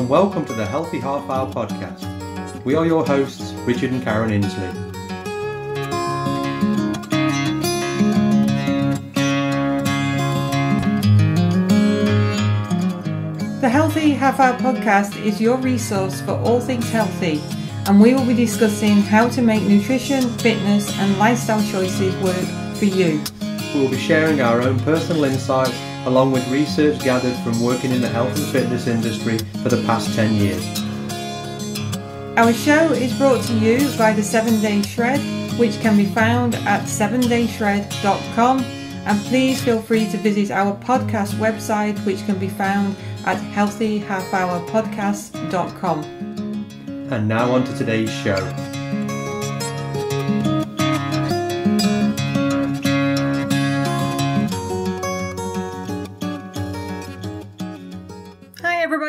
and welcome to the Healthy Half Hour podcast. We are your hosts, Richard and Karen Inslee. The Healthy Half Hour podcast is your resource for all things healthy, and we will be discussing how to make nutrition, fitness and lifestyle choices work for you. We will be sharing our own personal insights along with research gathered from working in the health and fitness industry for the past 10 years. Our show is brought to you by the 7 Day Shred, which can be found at 7dayshred.com, and please feel free to visit our podcast website, which can be found at healthyhalfhourpodcast.com. And now on to today's show.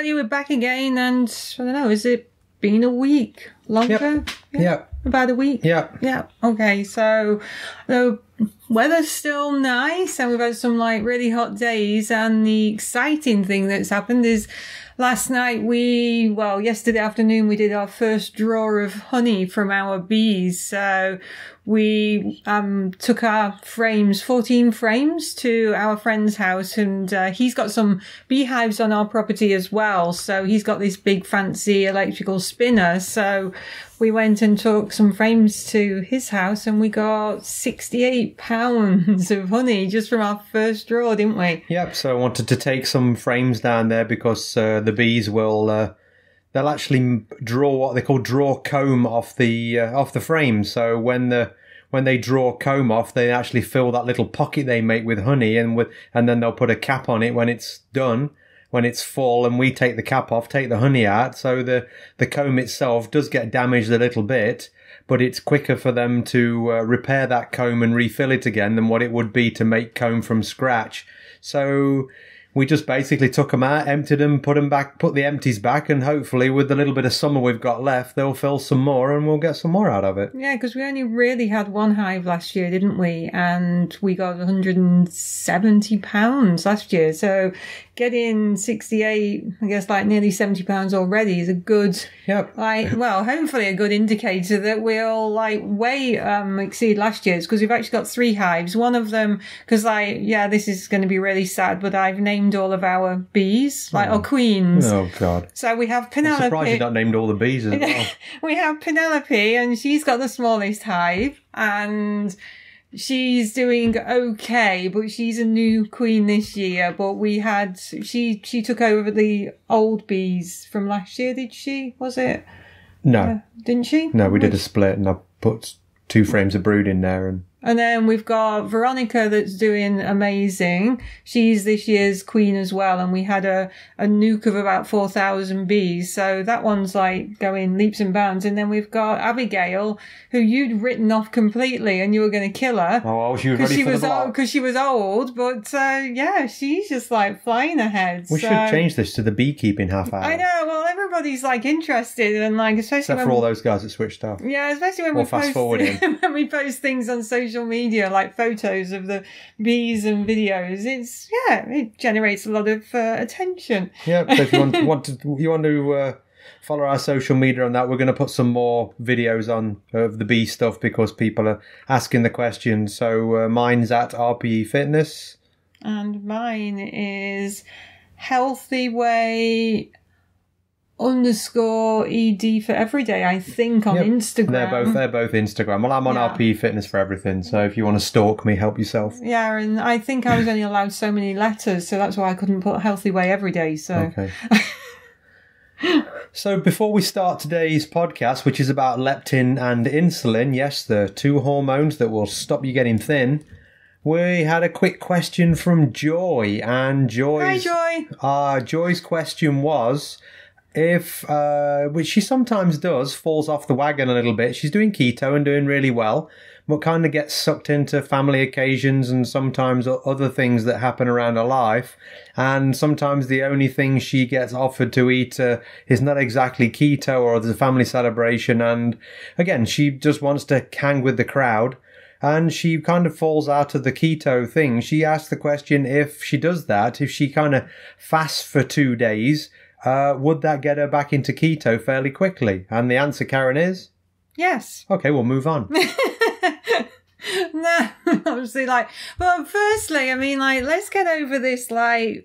We're back again, and I don't know, has it been a week? Longer? Yep. About a week? Yeah. Okay, so the weather's still nice, and we've had some really hot days, and the exciting thing that's happened is last night yesterday afternoon we did our first draw of honey from our bees. So we took our 14 frames to our friend's house, and he's got some beehives on our property as well. So he's got this big fancy electrical spinner. So we went and took some frames to his house, and we got 68 pounds of honey just from our first draw, didn't we? Yep, so I wanted to take some frames down there because the bees will... they'll actually draw what they call draw comb off the frame. So when they draw comb off, they actually fill that little pocket they make with honey, and then they'll put a cap on it when it's done, when it's full, and we take the cap off, take the honey out. So the comb itself does get damaged a little bit, but it's quicker for them to repair that comb and refill it again than what it would be to make comb from scratch. So we just basically took them out, emptied them, put them back, put the empties back, and hopefully with the little bit of summer we've got left, they'll fill some more and we'll get some more out of it. Yeah, because we only really had one hive last year, didn't we? And we got 170 pounds last year. So getting 68, I guess nearly 70 pounds already is a good, hopefully a good indicator that we'll way exceed last year's, because we've actually got 3 hives. One of them, because this is going to be really sad, but I've named all of our bees, our queens. Oh, God. So we have Penelope. I'm surprised you've not named all the bees as well. We have Penelope, and she's got the smallest hive, and she's doing okay, but she's a new queen this year. But she took over the old bees from last year, did she? Was it? No. Didn't she? No, we did a split, and I put 2 frames of brood in there, And then we've got Veronica that's doing amazing. She's this year's queen as well. And we had a nuke of about 4,000 bees. So that one's going leaps and bounds. And then we've got Abigail, who you'd written off completely and you were going to kill her. Oh, she was ready for the block. Because she was old. But she's just flying ahead. We should change this to the beekeeping half hour. I know. Well, everybody's interested. And especially except for all those guys that switched off. Yeah, especially when when we post things on social media, photos of the bees and videos. It generates a lot of attention. Yeah, so if you want to follow our social media on that, we're going to put some more videos on of the bee stuff because people are asking the questions. So mine's at RPE Fitness, and mine is Healthy Way _ED for everyday, I think, on Instagram. They're both Instagram. Well, I'm on RPE Fitness for everything, so if you want to stalk me, help yourself. Yeah, and I think I was only allowed so many letters, so that's why I couldn't put Healthy Way everyday. So okay. So before we start today's podcast, which is about leptin and insulin, yes, the 2 hormones that will stop you getting thin, we had a quick question from Joy, and Hi, Joy. Joy's question was, which she sometimes does, falls off the wagon a little bit. She's doing keto and doing really well, but kind of gets sucked into family occasions and sometimes other things that happen around her life. And sometimes the only thing she gets offered to eat is not exactly keto, or there's a family celebration. And again, she just wants to hang with the crowd. And she kind of falls out of the keto thing. She asked the question, if she does that, if she kind of fasts for 2 days, would that get her back into keto fairly quickly? And the answer, Karen, is... Yes. Okay, we'll move on. No, obviously, but firstly, I mean, let's get over this,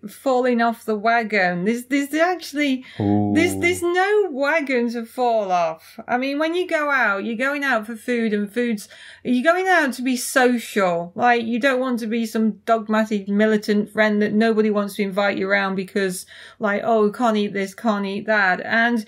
falling off the wagon. There's actually, there's no wagon to fall off. I mean, when you go out, you're going out for food, and you're going out to be social. You don't want to be some dogmatic militant friend that nobody wants to invite you around because, can't eat this, can't eat that. And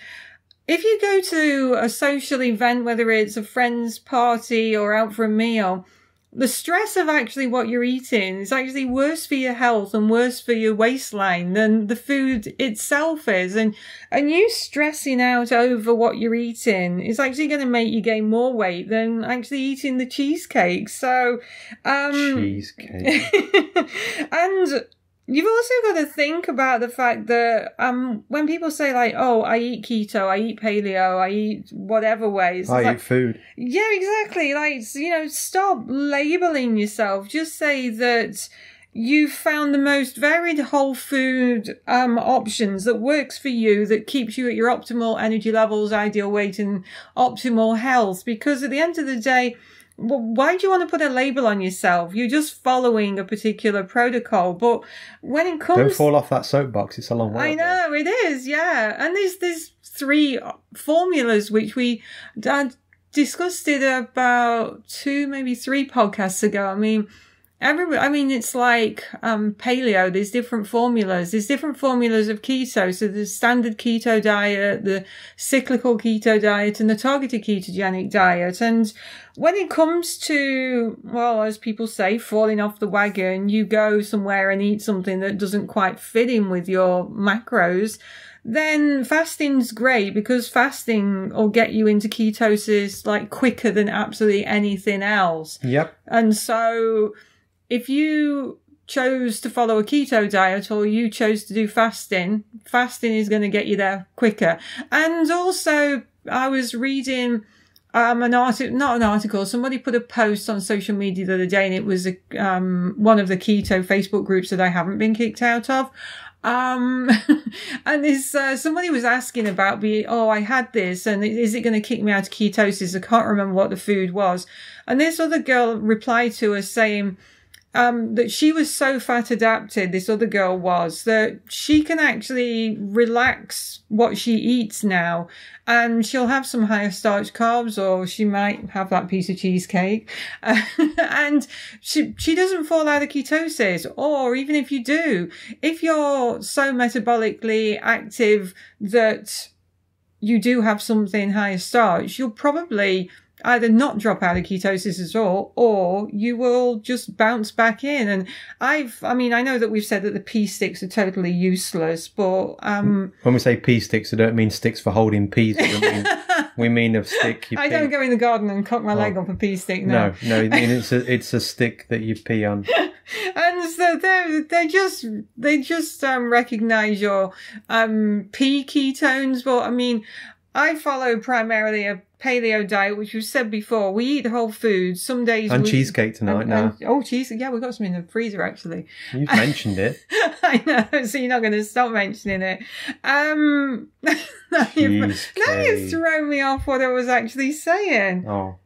if you go to a social event, whether it's a friend's party or out for a meal, the stress of actually what you're eating is actually worse for your health and worse for your waistline than the food itself is. And you stressing out over what you're eating is actually going to make you gain more weight than actually eating the cheesecake. So, cheesecake. And you've also got to think about the fact that when people say I eat keto, I eat paleo, I eat whatever ways. I eat food. Yeah, exactly. Stop labeling yourself. Just say that you've found the most varied whole food options that works for you, that keeps you at your optimal energy levels, ideal weight, and optimal health. Because at the end of the day, why do you want to put a label on yourself? You're just following a particular protocol. But when it comes... Don't fall off that soapbox. It's a long way. I know, it is, yeah. And there's 3 formulas which we discussed it about 2, maybe 3 podcasts ago. I mean, it's like paleo. There's different formulas. There's different formulas of keto. So the standard keto diet, the cyclical keto diet, and the targeted ketogenic diet. And when it comes to, as people say, falling off the wagon, you go somewhere and eat something that doesn't quite fit in with your macros, then fasting's great, because fasting will get you into ketosis quicker than absolutely anything else. Yep. And so if you chose to follow a keto diet or you chose to do fasting is going to get you there quicker. And also, I was reading somebody put a post on social media the other day, and it was one of the keto Facebook groups that I haven't been kicked out of. And this, somebody was asking about I had this, and is it going to kick me out of ketosis? I can't remember what the food was. And this other girl replied to us saying, that she was so fat adapted, this other girl was, that she can actually relax what she eats now, and she'll have some higher starch carbs, or she might have that piece of cheesecake, and she doesn't fall out of ketosis. Or even if you do, if you're so metabolically active that you do have something higher starch, you'll probably either not drop out of ketosis at all, or you will just bounce back in. And I know that we've said that the pea sticks are totally useless, but when we say pea sticks, I don't mean sticks for holding peas. We mean a stick you pee. I don't go in the garden and cock my leg off a pea stick. No, I mean it's a stick that you pee on. And so they just recognize your pea ketones, but I mean, I follow primarily a paleo diet, which we've said before. We eat whole foods. Some days and cheesecake tonight now. Cheesecake! Yeah, we've got some in the freezer actually. You've mentioned it. I know, so you're not going to stop mentioning it. Now you've thrown me off what I was actually saying.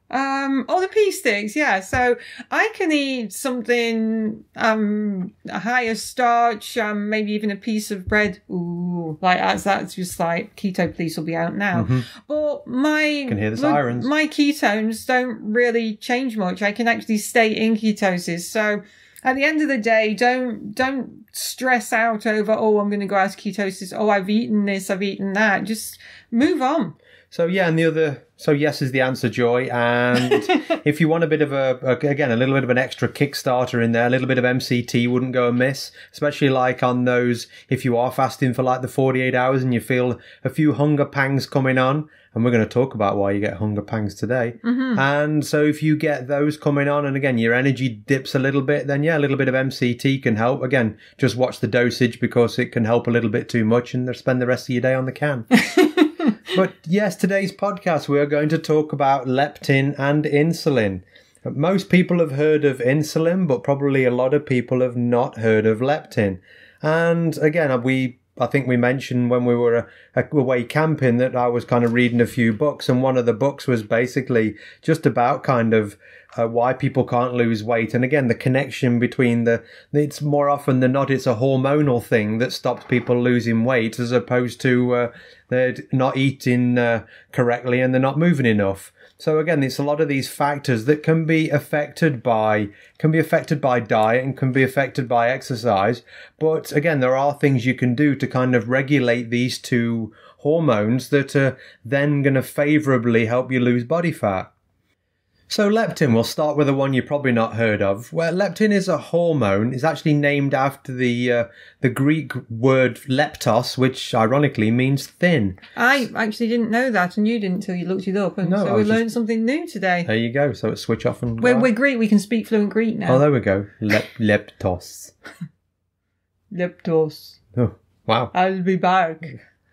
The pea sticks, yeah. So I can eat something a higher starch, maybe even a piece of bread. Ooh, that's just Keto Police will be out now. Mm-hmm. But can hear the sirens. My ketones don't really change much. I can actually stay in ketosis. So at the end of the day, don't stress out over, I'm going to go out of ketosis. I've eaten this, I've eaten that. Just move on. So yeah, and so yes is the answer, Joy. And if you want a bit of a little bit of an extra Kickstarter in there, a little bit of MCT wouldn't go amiss, especially on those, if you are fasting for the 48 hours and you feel a few hunger pangs coming on. And we're going to talk about why you get hunger pangs today. Mm-hmm. And so if you get those coming on, and again, your energy dips a little bit, then yeah, a little bit of MCT can help. Again, just watch the dosage, because it can help a little bit too much and spend the rest of your day on the can. But yes, today's podcast, we are going to talk about leptin and insulin. Most people have heard of insulin, but probably a lot of people have not heard of leptin. And again, we I think we mentioned when we were away camping that I was kind of reading a few books, and one of the books was basically just about kind of why people can't lose weight. And again, the connection between it's more often than not, it's a hormonal thing that stops people losing weight, as opposed to they're not eating correctly and they're not moving enough. So again, it's a lot of these factors that can be affected by diet and can be affected by exercise. But again, there are things you can do to kind of regulate these two hormones that are then going to favorably help you lose body fat. So leptin, we'll start with the one you've probably not heard of. Well, leptin is a hormone. It's actually named after the Greek word leptos, which ironically means thin. I actually didn't know that, and you didn't until you looked it up. And No, so we learned something new today. There you go. So it's switch off and... We're Greek. We can speak fluent Greek now. Oh, there we go. Leptos. Leptos. Oh, wow. I'll be back.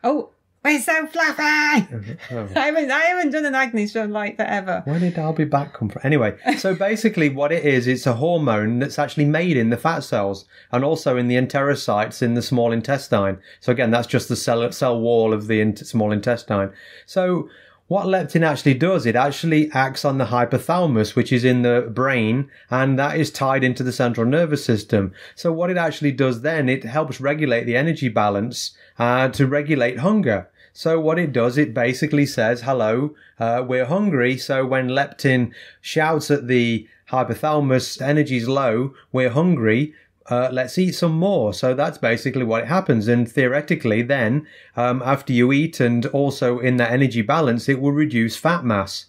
Oh, we're so fluffy! Oh. I haven't done an Agnes show like forever. Where did I'll be back come from? Anyway, so basically what it is, it's a hormone that's actually made in the fat cells and also in the enterocytes in the small intestine. So again, that's just the cell wall of the small intestine. So what leptin actually does, it actually acts on the hypothalamus, which is in the brain, and that is tied into the central nervous system. So what it actually does then, it helps regulate the energy balance to regulate hunger. So what it does, it basically says, hello, we're hungry. So when leptin shouts at the hypothalamus, energy's low, we're hungry, let's eat some more. So that's basically what happens. And theoretically then, after you eat and also in that energy balance, it will reduce fat mass.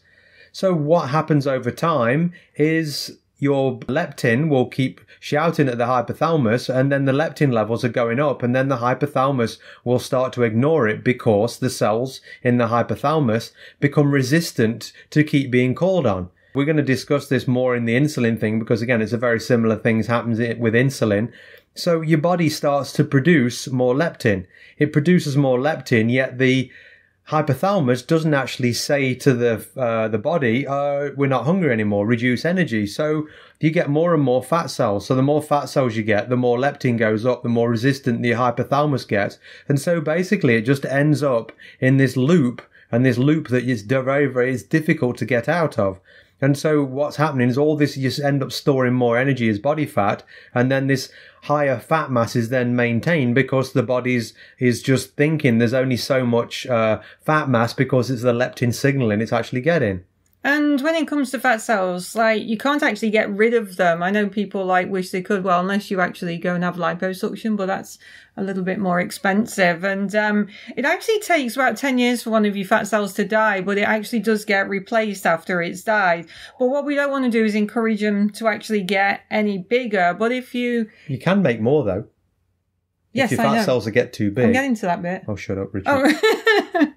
So what happens over time is your leptin will keep shouting at the hypothalamus, and then the leptin levels are going up, and then the hypothalamus will start to ignore it because the cells in the hypothalamus become resistant to keep being called on. We're going to discuss this more in the insulin thing because, again, it's a very similar thing happens with insulin. So your body starts to produce more leptin. It produces more leptin, yet the hypothalamus doesn't actually say to the body, we're not hungry anymore, reduce energy. So you get more and more fat cells. So the more fat cells you get, the more leptin goes up, the more resistant the hypothalamus gets. And so basically it just ends up in this loop, and this loop that is very, very is difficult to get out of. And so what's happening is all this, you just end up storing more energy as body fat, and then this higher fat mass is then maintained because the body is just thinking there's only so much fat mass because it's the leptin signaling it's actually getting. And when it comes to fat cells, like, you can't actually get rid of them. I know people like wish they could, well, unless you actually go and have liposuction, but that's a little bit more expensive. And it actually takes about 10 years for one of your fat cells to die, but it actually does get replaced after it's died. But what we don't want to do is encourage them to actually get any bigger. But if you can make more, though. Yes, if your fat cells get too big. I'm getting to that bit. Oh, shut up, Richard. Oh.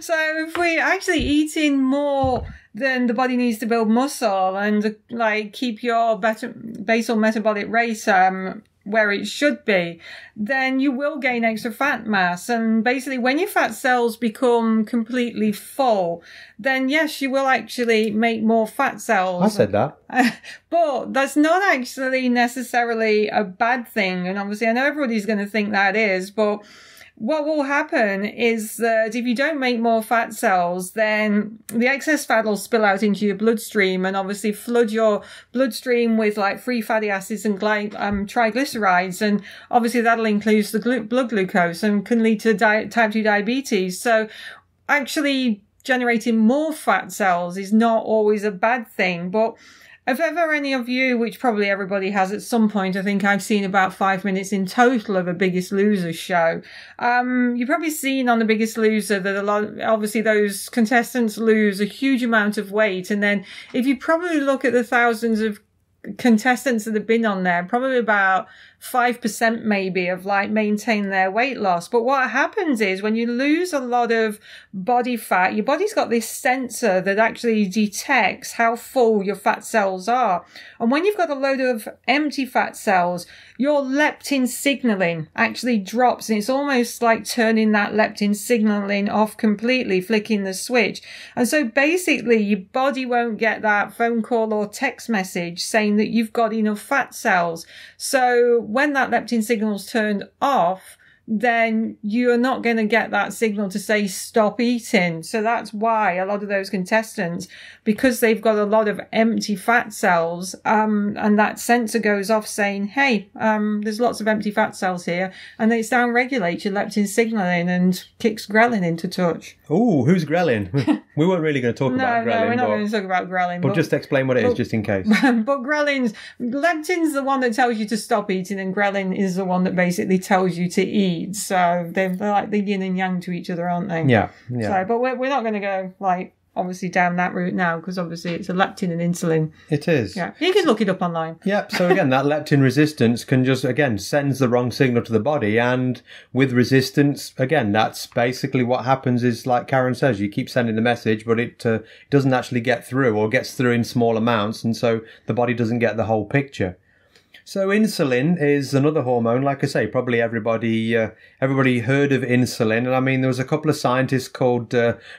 So if we're actually eating more than the body needs to build muscle and like keep your basal metabolic rate where it should be, then you will gain extra fat mass. And basically when your fat cells become completely full, then yes, you will actually make more fat cells. I said that. But that's not actually necessarily a bad thing. And obviously I know everybody's going to think that is, but what will happen is that if you don't make more fat cells, then the excess fat will spill out into your bloodstream and obviously flood your bloodstream with like free fatty acids and triglycerides. And obviously that'll increase the blood glucose and can lead to type 2 diabetes. So actually generating more fat cells is not always a bad thing. But if ever any of you, which probably everybody has at some point, I think I've seen about 5 minutes in total of a Biggest Loser show. You've probably seen on the Biggest Loser that obviously those contestants lose a huge amount of weight. And then if you probably look at the thousands of contestants that have been on there, probably about 5% maybe of like maintain their weight loss. But what happens is when you lose a lot of body fat, your body's got this sensor that actually detects how full your fat cells are. And when you've got a load of empty fat cells, your leptin signaling actually drops, and it's almost like turning that leptin signaling off completely, flicking the switch. And so basically your body won't get that phone call or text message saying that you've got enough fat cells. So when that leptin signal's turned off, then you're not going to get that signal to say stop eating. So that's why a lot of those contestants, because they've got a lot of empty fat cells, and that sensor goes off saying, hey, there's lots of empty fat cells here, and then it's down-regulates your leptin signaling and kicks ghrelin into touch. Oh, who's ghrelin? We weren't really going to talk about ghrelin. No, we're not going to talk about ghrelin. But just explain what it is, just in case. But leptin's the one that tells you to stop eating, and ghrelin is the one that basically tells you to eat. So they're like the yin and yang to each other, aren't they? Yeah. So, but we're not going to go obviously down that route now, because obviously it's a leptin and insulin. It is. Yeah, you can look it up online. Yep. So again, that leptin resistance can just, again, sends the wrong signal to the body. And with resistance, again, that's basically what happens is, like Karen says, you keep sending the message, but it doesn't actually get through, or gets through in small amounts. And so the body doesn't get the whole picture. So insulin is another hormone. Like I say, probably everybody heard of insulin. And I mean, there was a couple of scientists called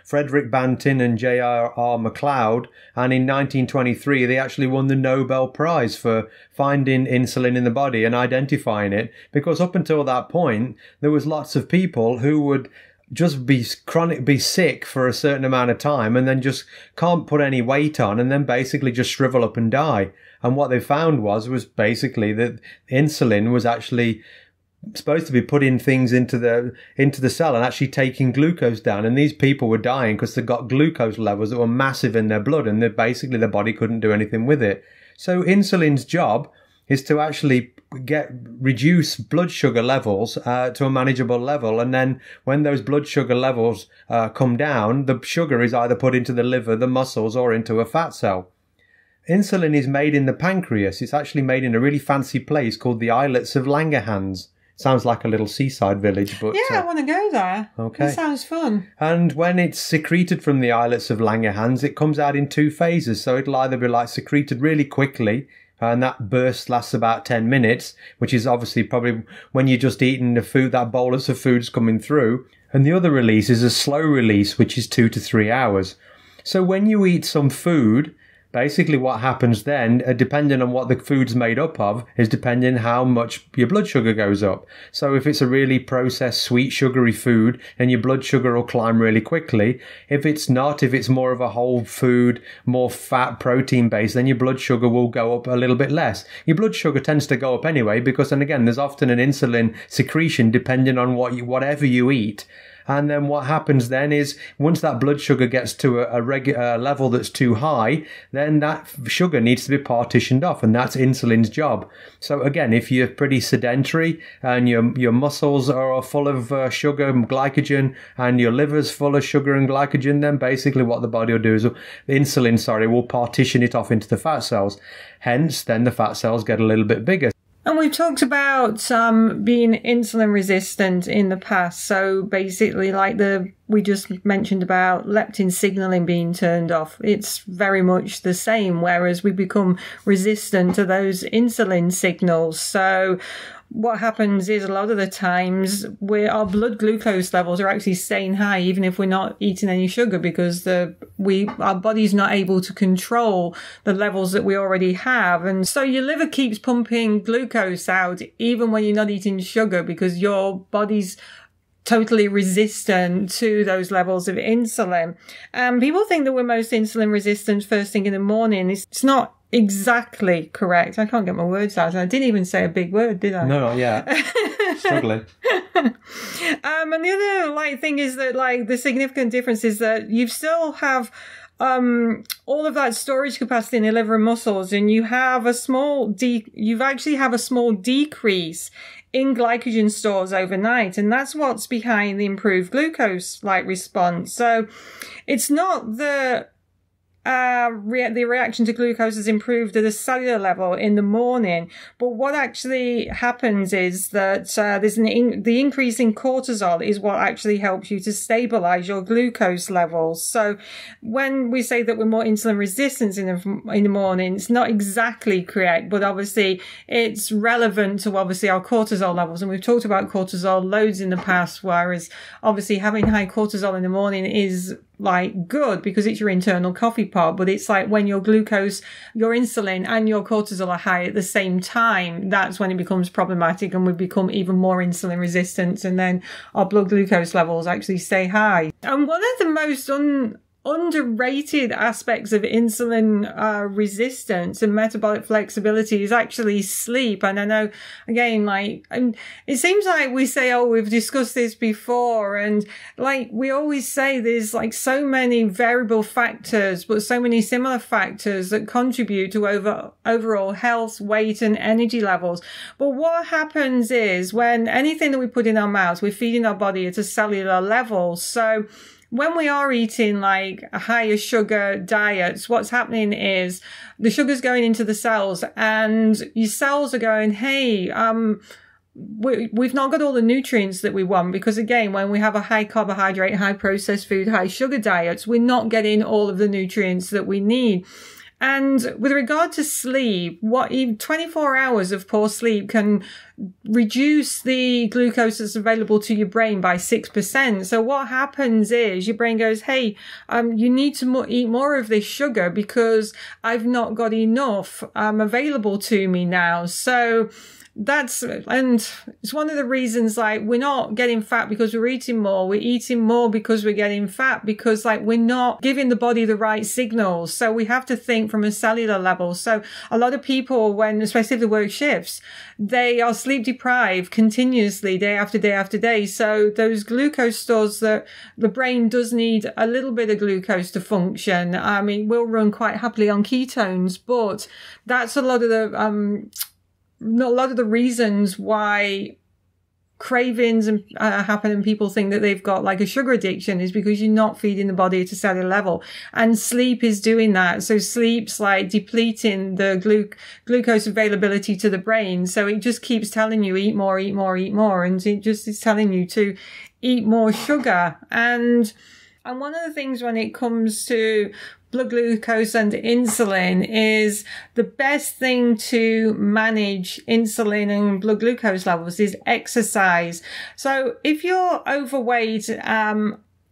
Frederick Banting and J.R.R. MacLeod. And in 1923, they actually won the Nobel Prize for finding insulin in the body and identifying it. Because up until that point, there was lots of people who would just be sick for a certain amount of time, and then just can't put any weight on, and then basically just shrivel up and die. And what they found was basically that insulin was actually supposed to be putting things into the cell and actually taking glucose down. And these people were dying because they got glucose levels that were massive in their blood, and basically their body couldn't do anything with it. So insulin's job is to actually reduce blood sugar levels to a manageable level, and then when those blood sugar levels come down, the sugar is either put into the liver, the muscles, or into a fat cell. Insulin is made in the pancreas. It's actually made in a really fancy place called the Islets of Langerhans. Sounds like a little seaside village, but yeah, I want to go there. Okay, that sounds fun. And when it's secreted from the Islets of Langerhans, it comes out in 2 phases. So it'll either be secreted really quickly, and that burst lasts about 10 minutes, which is obviously probably when you're just eating the food, that bolus of food's coming through. And the other release is a slow release, which is 2 to 3 hours. So when you eat some food, basically what happens then, depending on what the food's made up of, is depending how much your blood sugar goes up. So if it's a really processed, sweet, sugary food, then your blood sugar will climb really quickly. If it's not, if it's more of a whole food, more fat, protein based, then your blood sugar will go up a little bit less. Your blood sugar tends to go up anyway, because then again, there's often an insulin secretion depending on whatever you eat. And then what happens then is, once that blood sugar gets to a regular level that's too high, then that sugar needs to be partitioned off, and that's insulin's job. So again, if you're pretty sedentary and your muscles are full of sugar and glycogen, and your liver's full of sugar and glycogen, then basically what the body will do is insulin will partition it off into the fat cells. Hence, then the fat cells get a little bit bigger. And we've talked about being insulin resistant in the past. So basically, we just mentioned about leptin signaling being turned off. It's very much the same, whereas we become resistant to those insulin signals. So what happens is, a lot of the times our blood glucose levels are actually staying high, even if we're not eating any sugar, because our body's not able to control the levels that we already have. And so your liver keeps pumping glucose out even when you're not eating sugar, because your body's totally resistant to those levels of insulin. People think that we're most insulin resistant first thing in the morning. It's not exactly correct. I can't get my words out. I didn't even say a big word, did I? No, not yet. Struggling. And the other thing is that the significant difference is that you still have all of that storage capacity in your liver and muscles, and you have a small decrease in glycogen stores overnight, and that's what's behind the improved glucose response. So it's not the reaction to glucose has improved at a cellular level in the morning, but what actually happens is that there's the increase in cortisol is what actually helps you to stabilize your glucose levels. So when we say that we're more insulin resistant in the morning, it's not exactly correct, but obviously it's relevant to our cortisol levels, and we've talked about cortisol loads in the past, whereas obviously having high cortisol in the morning is like good because it's your internal coffee pot, but it's like when your glucose, your insulin and your cortisol are high at the same time, that's when it becomes problematic and we become even more insulin resistant, and then our blood glucose levels actually stay high. And one of the most underrated aspects of insulin resistance and metabolic flexibility is actually sleep. And I know, again, like, it seems like we say, oh, we've discussed this before, and like we always say there's like so many variable factors but so many similar factors that contribute to overall health, weight and energy levels. But what happens is when anything that we put in our mouths, we're feeding our body at a cellular level. So when we are eating like higher sugar diets, what's happening is the sugar's going into the cells and your cells are going, hey, we've not got all the nutrients that we want, because again, when we have a high carbohydrate, high processed food, high sugar diets, we're not getting all of the nutrients that we need. And with regard to sleep, 24 hours of poor sleep can reduce the glucose that's available to your brain by 6%. So what happens is your brain goes, hey, you need to eat more of this sugar because I've not got enough available to me now. So and it's one of the reasons, like, we're not getting fat because we're eating more because we're getting fat, because like we're not giving the body the right signals. So we have to think from a cellular level. So a lot of people, especially if they work shifts, they are sleep deprived continuously day after day after day. So those glucose stores, that the brain does need a little bit of glucose to function. I mean, we'll run quite happily on ketones, but that's a lot of the reasons why cravings happen and people think that they've got like a sugar addiction, is because you're not feeding the body at a cellular level. And sleep is doing that. So sleep's like depleting the glucose availability to the brain. So it just keeps telling you eat more, eat more, eat more. And it just is telling you to eat more sugar. And one of the things when it comes to blood glucose and insulin is the best thing to manage insulin and blood glucose levels is exercise. So if you're overweight,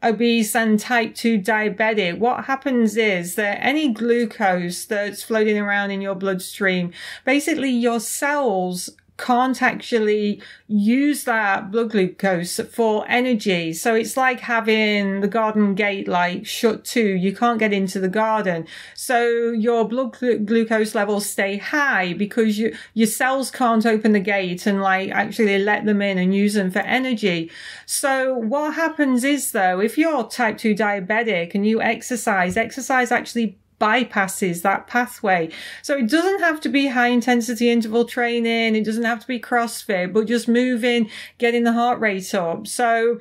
obese and type 2 diabetic, what happens is that any glucose that's floating around in your bloodstream, basically your cells can't actually use that blood glucose for energy. So it's like having the garden gate like shut too. You can't get into the garden. So your blood glucose levels stay high because your cells can't open the gate and like actually let them in and use them for energy. So what happens is, though, if you're type 2 diabetic and you exercise actually bypasses that pathway. So it doesn't have to be high intensity interval training. It doesn't have to be CrossFit, but just moving, getting the heart rate up. So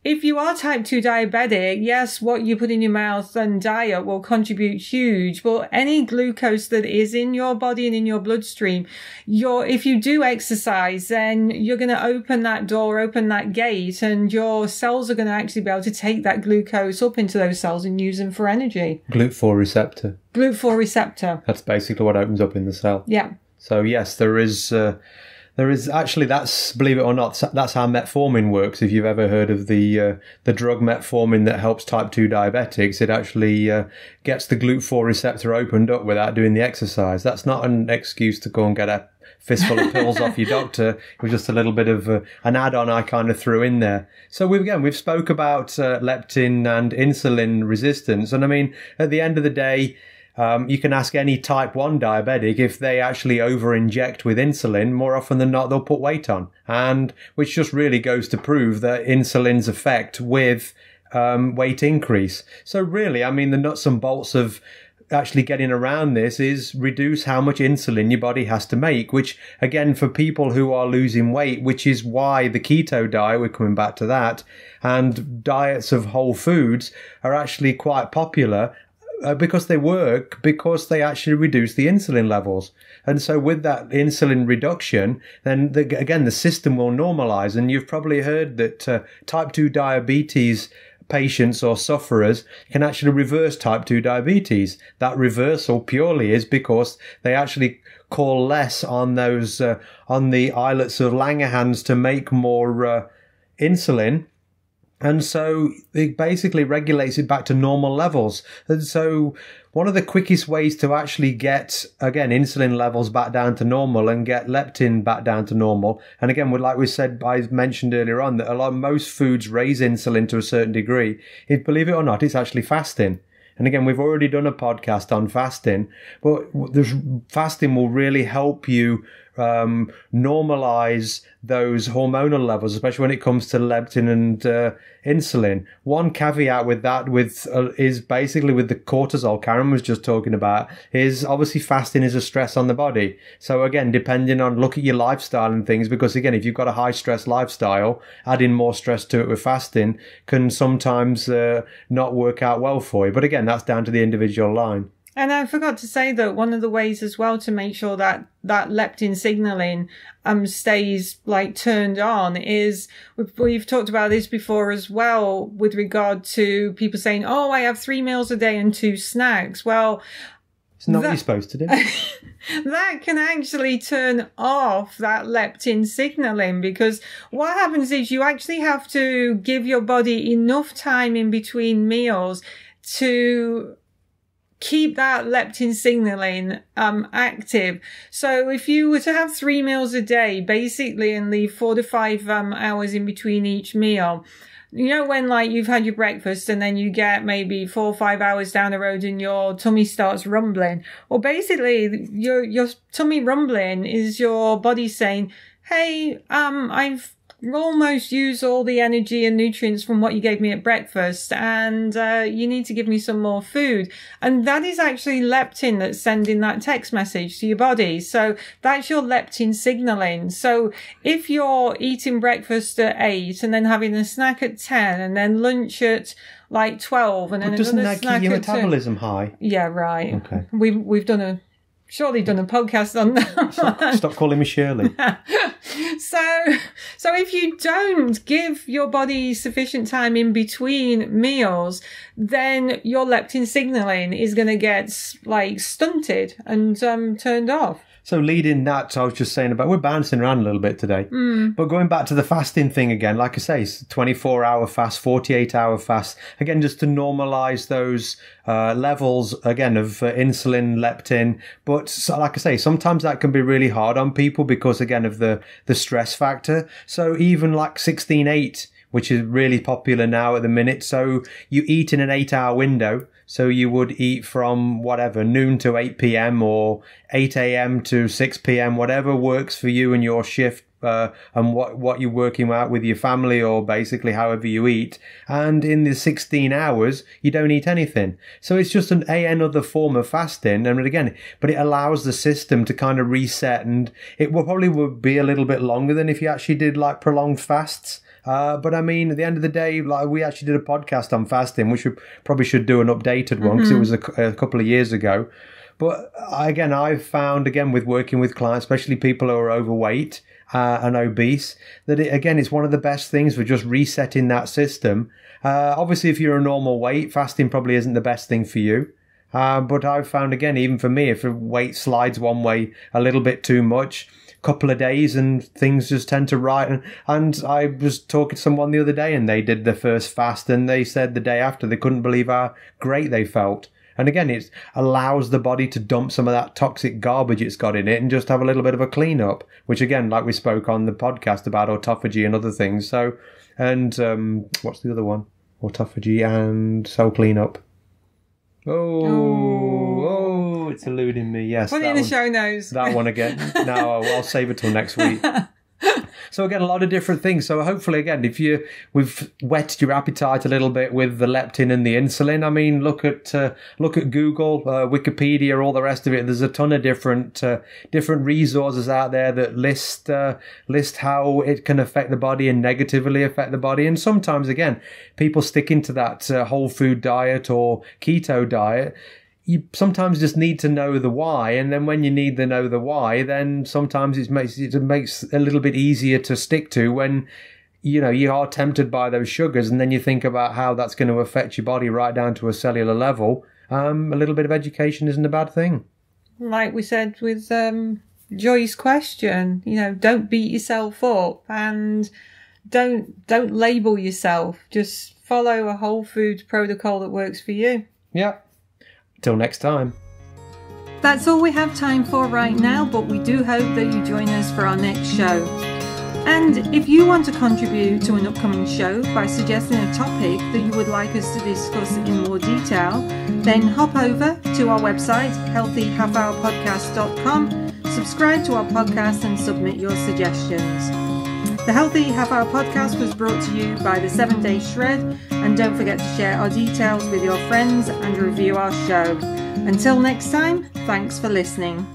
if you are type 2 diabetic, yes, what you put in your mouth and diet will contribute huge, but any glucose that is in your body and in your bloodstream, if you do exercise, then you're going to open that door, open that gate, and your cells are going to actually be able to take that glucose up into those cells and use them for energy. GLUT4 receptor. GLUT4 receptor. That's basically what opens up in the cell. Yeah. So yes, there is actually, believe it or not, that's how metformin works. If you've ever heard of the drug metformin that helps type 2 diabetics, it actually gets the GLUT4 receptor opened up without doing the exercise. That's not an excuse to go and get a fistful of pills off your doctor. It was just a little bit of an add-on I kind of threw in there. So we've spoke about leptin and insulin resistance. And I mean, at the end of the day, you can ask any type 1 diabetic if they actually over-inject with insulin. More often than not, they'll put weight on, and which just really goes to prove that insulin's effect with weight increase. So really, I mean, the nuts and bolts of actually getting around this is reduce how much insulin your body has to make, which again, for people who are losing weight, which is why the keto diet, we're coming back to that, and diets of whole foods are actually quite popular. Because they work, because they actually reduce the insulin levels. And so with that insulin reduction, then again, the system will normalize. And you've probably heard that type 2 diabetes patients or sufferers can actually reverse type 2 diabetes. That reversal purely is because they actually call less on those, on the islets of Langerhans to make more insulin. And so it basically regulates it back to normal levels. And so one of the quickest ways to actually get, again, insulin levels back down to normal and get leptin back down to normal. And again, like we said, I mentioned earlier on that most foods raise insulin to a certain degree. If, believe it or not, it's actually fasting. And again, we've already done a podcast on fasting, but fasting will really help you normalize those hormonal levels, especially when it comes to leptin and insulin. One caveat with that is basically with the cortisol Karen was just talking about, is obviously fasting is a stress on the body. So again, depending on, look at your lifestyle and things, because again, if you've got a high stress lifestyle, adding more stress to it with fasting can sometimes not work out well for you. But again, that's down to the individual line. And I forgot to say that one of the ways as well to make sure that leptin signaling stays like turned on is, we've talked about this before as well with regard to people saying, oh, I have 3 meals a day and 2 snacks. Well, it's not what you're supposed to do. That can actually turn off that leptin signaling, because what happens is you actually have to give your body enough time in between meals to keep that leptin signaling active. So if you were to have 3 meals a day, basically, and leave 4 to 5 hours in between each meal, you know, when like you've had your breakfast and then you get maybe 4 or 5 hours down the road and your tummy starts rumbling. Well, basically your tummy rumbling is your body saying, hey, I've almost used all the energy and nutrients from what you gave me at breakfast, and you need to give me some more food. And that is actually leptin that's sending that text message to your body. So that's your leptin signaling. So if you're eating breakfast at 8 and then having a snack at 10 and then lunch at like 12 and then doesn't another that snack keep your at 2. metabolism high? Yeah, right. Okay. We've surely done a podcast on that. Stop calling me Shirley. So if you don't give your body sufficient time in between meals, then your leptin signaling is going to get like stunted and turned off. So leading that, I was just saying about, we're bouncing around a little bit today. But going back to the fasting thing again, like I say, 24-hour fast, 48-hour fast, again, just to normalize those levels, again, of insulin, leptin. But so, like I say, sometimes that can be really hard on people because, again, of the stress factor. So even like 16-8, which is really popular now at the minute. So you eat in an 8-hour window. So you would eat from whatever, noon to 8 p.m. or 8 a.m. to 6 p.m., whatever works for you and your shift and what you're working out with your family, or basically however you eat. And in the 16 hours, you don't eat anything. So it's just another form of fasting. And again, but it allows the system to kind of reset, and it would be a little bit longer than if you actually did like prolonged fasts. But I mean, at the end of the day, like we actually did a podcast on fasting, which we probably should do an updated one because it was a couple of years ago. But again, I've found, again, with working with clients, especially people who are overweight and obese, that it's one of the best things for just resetting that system. Obviously, if you're a normal weight, fasting probably isn't the best thing for you. But I've found, again, even for me, if the weight slides one way a little bit too much, couple of days and things just tend to right. And I was talking to someone the other day and they did the first fast and they said the day after they couldn't believe how great they felt. And again, it allows the body to dump some of that toxic garbage it's got in it and just have a little bit of a clean up, which again, like we spoke on the podcast about autophagy and other things. So, and what's the other one? Autophagy and cell cleanup. Oh, it's eluding me. Yes. Put it in the show notes. That one again. No, I'll save it till next week. So again, a lot of different things. So hopefully, again, we've whetted your appetite a little bit with the leptin and the insulin. I mean, look at Google, Wikipedia, all the rest of it. There's a ton of different resources out there that list how it can affect the body and negatively affect the body. And sometimes, again, people stick into that whole food diet or keto diet. You sometimes just need to know the why, and then when you need to know the why, then sometimes it makes a little bit easier to stick to when you are tempted by those sugars, and then you think about how that's going to affect your body right down to a cellular level. A little bit of education isn't a bad thing. Like we said with Joy's question, don't beat yourself up, and don't label yourself. Just follow a whole foods protocol that works for you. Yep. Till next time. That's all we have time for right now, but we do hope that you join us for our next show. And if you want to contribute to an upcoming show by suggesting a topic that you would like us to discuss in more detail, then hop over to our website, healthyhalfhourpodcast.com, subscribe to our podcast and submit your suggestions. The Healthy Half Hour Podcast was brought to you by the 7 Day Shred, and don't forget to share our details with your friends and review our show. Until next time, thanks for listening.